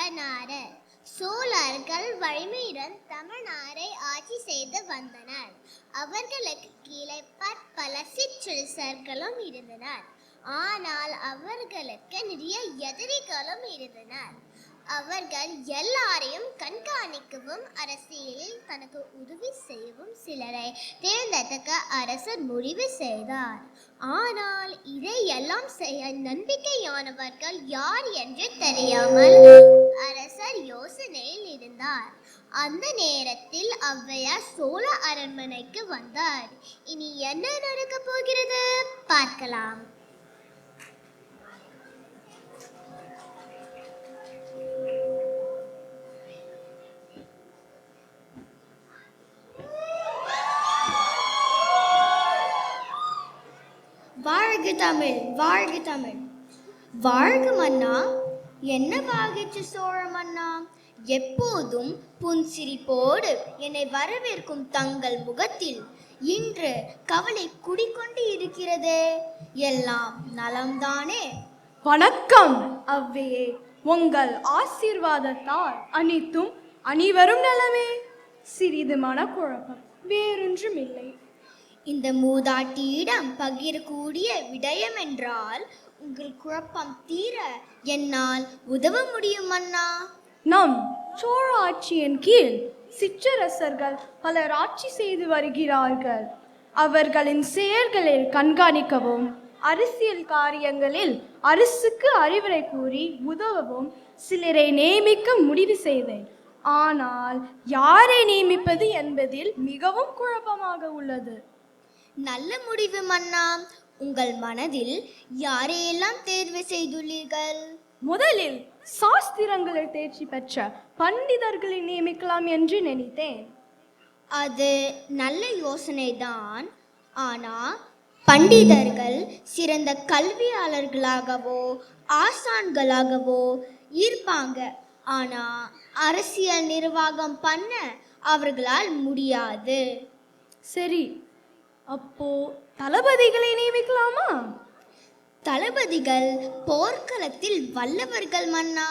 பழநாடு. சோழர்கள் வலிமையுடன் தமிழ்நாட்டை ஆட்சி செய்து வந்தனர். அவர்களுக்கு கீழே பற்பல சிற்றரசர்களும் இருந்தனர். ஆனால் அவர்களுக்கு நிறைய எதிரிகளும் இருந்தனர். அவர்கள் எல்லாரையும் கண்காணிக்கவும் அரசியலில் தனக்கு உதவி செய்யவும் சிலரை தேர்ந்தெடுக்க அரசர் முடிவு செய்தார். ஆனால் இதையெல்லாம் செய்ய நம்பிக்கையானவர்கள் யார் என்று தெரியாமல் அரசர் யோசனையில் இருந்தார். அந்த நேரத்தில் ஔவையார் சோழ அரண்மனைக்கு வந்தார். இனி என்ன நடக்க போகிறது பார்க்கலாம். வாழ்க தமிழ், வாழ்க தமிழ். வாழ்க மன்னா. என்ன வாகிச்சு சோழ மன்னா? எப்போதும் புன்சிரிப்போடு என்னை வரவேற்கும் தங்கள் முகத்தில் இன்று கவலை குடிக்கொண்டு இருக்கிறதே. எல்லாம் நலம்தானே? வணக்கம் அவ்வையே. உங்கள் ஆசீர்வாதத்தால் அனைவரும் நலமே. சிறிது மனக்குழப்பம், வேறொன்றும் இல்லை. இந்த மூதாட்டியிடம் பகிரக்கூடிய விடயம் என்றால் உங்கள் குழப்பம் தீர என்னால் உதவ முடியும் அண்ணா. நம் சோழ ஆட்சியின் கீழ் சிற்றரசர்கள் பலர் ஆட்சி செய்து வருகிறார்கள். அவர்களின் செயல்களில் கண்காணிக்கவும் அரசியல் காரியங்களில் அரசுக்கு அறிவுரை கூறி உதவவும் சிலரை நியமிக்க முடிவு செய்தேன். ஆனால் யாரை நியமிப்பது என்பதில் மிகவும் குழப்பமாக உள்ளது. நல்ல முடிவு மன்னா. உங்கள் மனதில் யாரையெல்லாம் தேர்வு செய்துள்ளீர்கள்? முதலில் சாஸ்திரங்களில் தேர்ச்சி பெற்ற பண்டிதர்களை நியமிக்கலாம் என்று நினைத்தேன். அது நல்ல யோசனைதான். ஆனா பண்டிதர்கள் சிறந்த கல்வியாளர்களாகவோ ஆசான்களாகவோ இருப்பாங்க. ஆனா அரசியல் நிர்வாகம் பண்ண அவர்களால் முடியாது. சரி, அப்போ தளபதிகளை நியமிக்கலாமா? தளபதிகள் போர்க்களத்தில் வல்லவர்கள் மன்னா.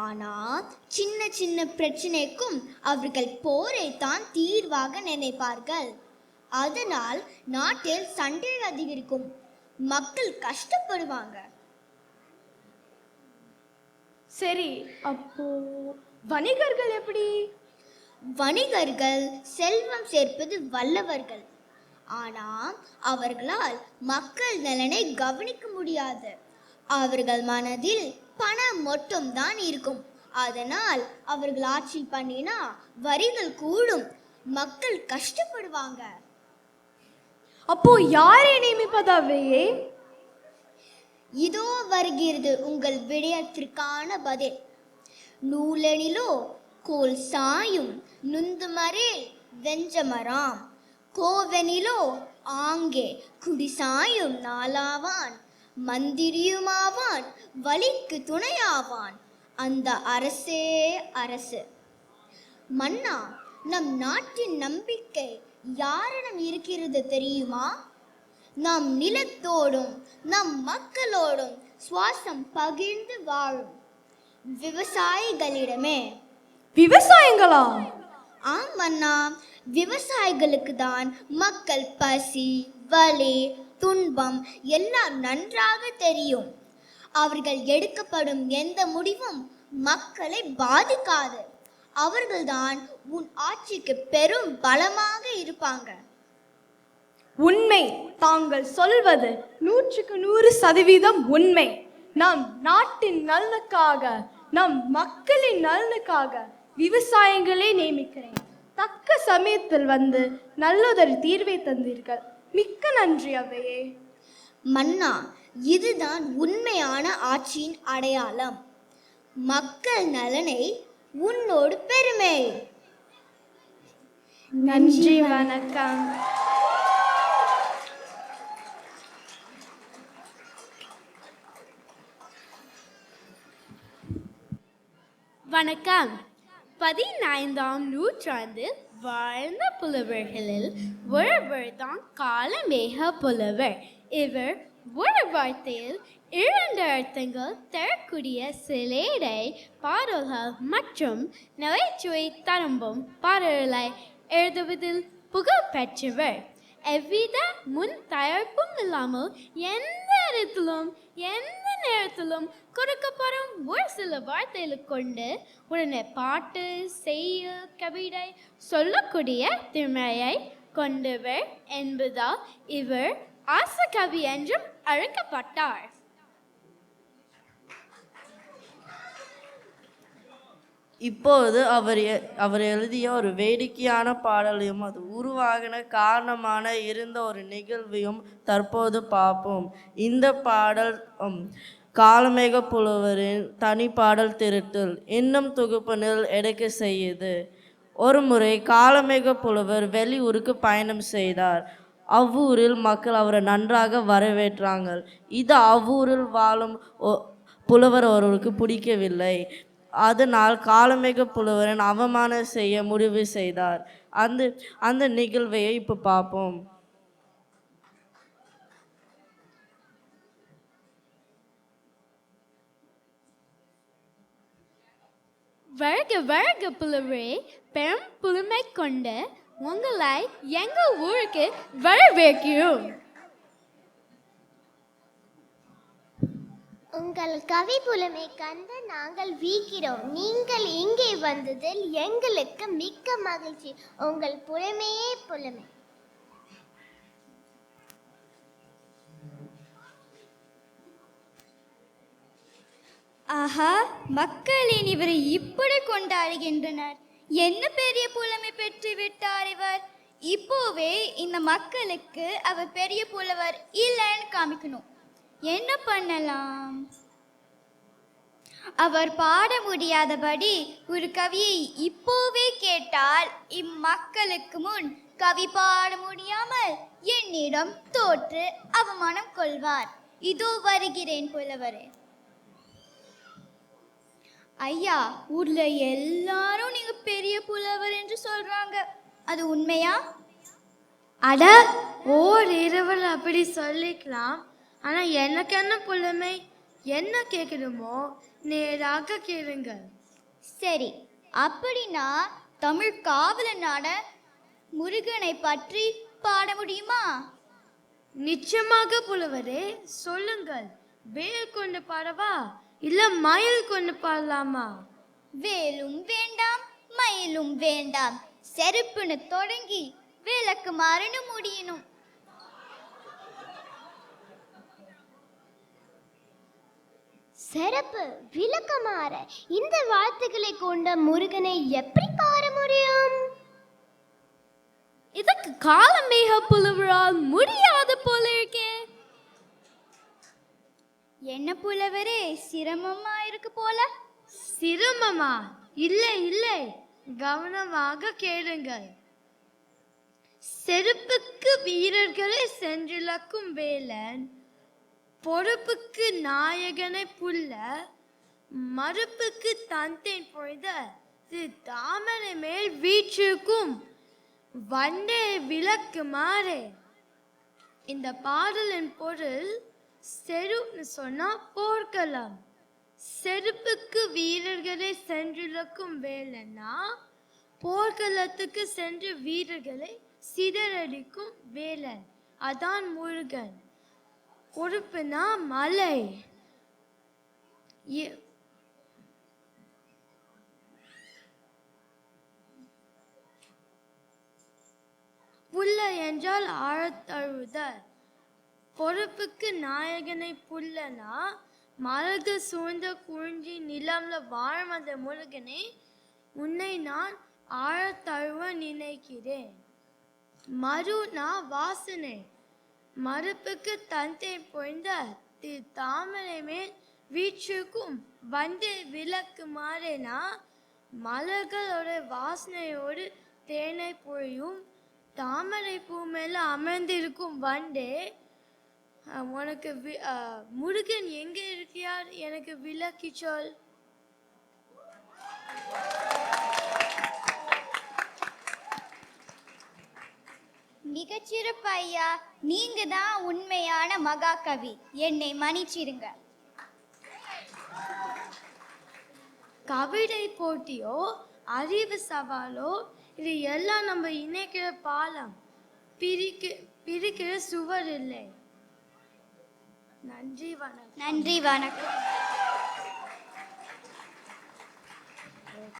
ஆனா சின்ன சின்ன பிரச்சனைக்கும் அவர்கள் போரை தான் தீர்வாக நினைப்பார்கள். அதனால் நாட்டில் சண்டை அதிகரிக்கும், மக்கள் கஷ்டப்படுவாங்க. சரி, அப்போ வணிகர்கள் எப்படி? வணிகர்கள் செல்வம் சேர்ப்பது வல்லவர்கள். ஆனா அவர்களால் மக்கள் நலனை கவனிக்க முடியாது. அவர்கள் மனதில் பணம் மட்டும் தான் இருக்கும். அதனால் அவர்கள் ஆட்சி பண்ணினா வரிகள் கூடும், மக்கள் கஷ்டப்படுவாங்க. அப்போ யாரை நியமிப்பதாவே? இதோ வருகிறது உங்கள் விடயத்திற்கான பதில். நூலெனிலோ கோல் சாயும் நுந்துமரே வெஞ்சமராம். கோவெனிலோ ஆங்கே குடிசாயும் நாளாவான். மந்திரியுமாவான், வலிக்கு துணையாவான். அந்த அரசே அரசு. மன்னா, நம் நாட்டின் நம்பிக்கை யாரிடம் இருக்கிறது தெரியுமா? நம் நிலத்தோடும் நம் மக்களோடும் சுவாசம் பகிர்ந்து வாழும் விவசாயிகளிடமே. விவசாயங்களா? ஆம் மன்னா, விவசாயிகளுக்கு தான் மக்கள் பசி, வலி, துன்பம் எல்லாம் நன்றாக தெரியும். அவர்கள் எடுக்கப்படும் எந்த முடிவும் மக்களை பாதிக்காது. அவர்கள்தான் உன் ஆட்சிக்கு பெரும் பலமாக இருப்பாங்க. உண்மை. தாங்கள் சொல்வது 100% உண்மை. நம் நாட்டின் நலனுக்காக, நம் மக்களின் நலனுக்காக விவசாயிகளை நியமிக்கிறேன். தக்க சமயத்தில் வந்து நல்லதொரு தீர்வை தந்தீர்கள். மிக்க நன்றி அவையே. மன்னா, இதுதான் உண்மையான ஆட்சியின் அடையாளம். மக்கள் நலனை உன்னோடு பெருமை. நன்றி, வணக்கம். வணக்கம். 15ஆம் நூற்றாண்டில் வாழ்ந்த புலவர்களில் ஒருவர் தான் காளமேக புலவர். இவர் ஒரு வார்த்தையில் 2 அர்த்தங்கள் தரக்கூடிய சிலேடை பாடல்கள் மற்றும் நகைச்சுவை தரம்பும் பாடல்களை எழுதுவதில் புகழ் பெற்றவர். எவ்வித முன் தயாரிப்பும் இல்லாமல் எந்த இடத்திலும் எந்த நேரத்திலும் கொடுக்கப்படும் ஒரு சில வார்த்தைகளை கொண்டு உடனே பாட்டு, செய்யுள், கவிதை சொல்லக்கூடிய திறமையை கொண்டவர் என்பதால் இவர் ஆசகவி என்றும் அழைக்கப்பட்டார். இப்போது அவர் எழுதிய ஒரு வேடிக்கையான பாடலையும் அது உருவாகின காரணமான இருந்த ஒரு நிகழ்வையும் தற்போது பார்ப்போம். இந்த பாடல் காலமேக புலவரின் தனி பாடல் திருட்டில் இன்னும் தொகுப்பினில் எடுக்க செய்யுது. ஒரு முறை காலமேக புலவர் வெளியூருக்கு பயணம் செய்தார். அவ்வூரில் மக்கள் அவரை நன்றாக வரவேற்றாங்க. இது அவ்வூரில் வாழும் புலவர் ஒருவருக்கு பிடிக்கவில்லை. அதனால் காலமேக புலவரின் அவமானம் செய்ய முடிவு செய்தார். அந்த நிகழ்வை இப்போ பார்ப்போம். வருக வருக புலவரே, பெரும் புலமை கொண்ட உங்களை எங்கள் ஊருக்கு வரவேற்கிறோம். உங்கள் கவி புலமை கண்டு நாங்கள் வீக்கிறோம். நீங்கள் இங்கே வந்ததில் எங்களுக்கு மிக்க மகிழ்ச்சி. உங்கள் புலமையே புலமை. ஆஹா, மக்களின் இவரை இப்படி கொண்டாடுகின்றனர். என்ன பெரிய புலமை பெற்று விட்டார் இவர். இப்போவே இந்த மக்களுக்கு அவர் பெரிய புலவர் இல்லைன்னு காமிக்கணும். என்ன பண்ணலாம்? அவர் பாட முடியாதபடி ஒரு கவியை இப்போவே கேட்டால் இம்மக்களுக்கு முன் கவி பாட முடியாமல் என்னிடம் தோற்று அவமானம் கொள்வார். இதோ வருகிறேன் புலவரே. ஐயா, ஊர்ல எல்லாரும் நீங்க பெரிய புலவர் என்று சொல்றாங்க, அது உண்மையா? அட, ஓர் இரவில் அப்படி சொல்லிக்கலாம். ஆனா எனக்கு என்ன புலமை? என்ன கேட்கணுமோ நேராக கேளுங்க. சரி, அப்படின்னா தமிழ் காவலனான முருகனை பற்றி பாட முடியுமா? நிச்சயமாக புலவரே, சொல்லுங்கள். வேல் கொண்டு பாடவா இல்ல மயில் கொண்டு பாடலாமா? வேலும் வேண்டாம், மயிலும் வேண்டாம். செருப்புன்னு தொடங்கி விளக்கு மாறனு முடியணும். சிறப்பு, விளக்கமாற இந்த வார்த்தைகளை கொண்ட முருகனை எப்படி பாட முடியும்? இதுக்கு காலமேக புலவரால் முடியாத போல இருக்கே. என்ன புலவரே, சிரமமா இருக்கு போல? சிரமமா? இல்லை இல்லை, கவனமாக கேளுங்கள். செருப்புக்கு வீரர்களை சென்றிழக்கும் வேலன், பொறுப்புக்கு நாயகனை புல்ல, மறுப்புக்கு தந்தேன் பொழுத தாமரை மேல் வீச்சுக்கும் வண்டே விளக்கு மாறே. இந்த பாடலின் பொருள், செருப்புன்னு சொன்னா போர்க்களம். செருப்புக்கு வீரர்களை சென்றிழக்கும் வேலன்னா போர்க்களத்துக்கு சென்று வீரர்களை சிதறடிக்கும் வேலன், அதான் முருகன். பொறுப்புனா மலை. புல்ல என்றால் ஆழத்தழுவுதல். பொறுப்புக்கு நாயகனை புல்லனா மலகு சூழ்ந்த குறிஞ்சி நிலம்ல வாழும் அந்த முருகனே, உன்னை நான் ஆழத்தழுவ நினைக்கிறேன். மறுனா வாசனை. மறுப்புக்கு தந்தை பொய்ந்த தாமரை மேல் வீச்சுக்கும் வண்டு விளக்கு மாறேனா மலர்களோட வாசனையோடு தேனை பொழியும் தாமரை பூ மேல அமர்ந்திருக்கும் வண்டே, உனக்கு முருகன் எங்க இருக்கியார் எனக்கு விளக்கி சொல். மிகச்சிறந்த வீரப்ப ஐயா, நீங்க தான் உண்மையான மகாகவி. என்னை மன்னிச்சிடுங்க. கவிதை போட்டியோ அறிவு சவாலோ இது எல்லாம் நம்ம இணைக்கிற பாலம், பிரிக்கிற சுவர் இல்லை. நன்றி வணக்கம். நன்றி வணக்கம்.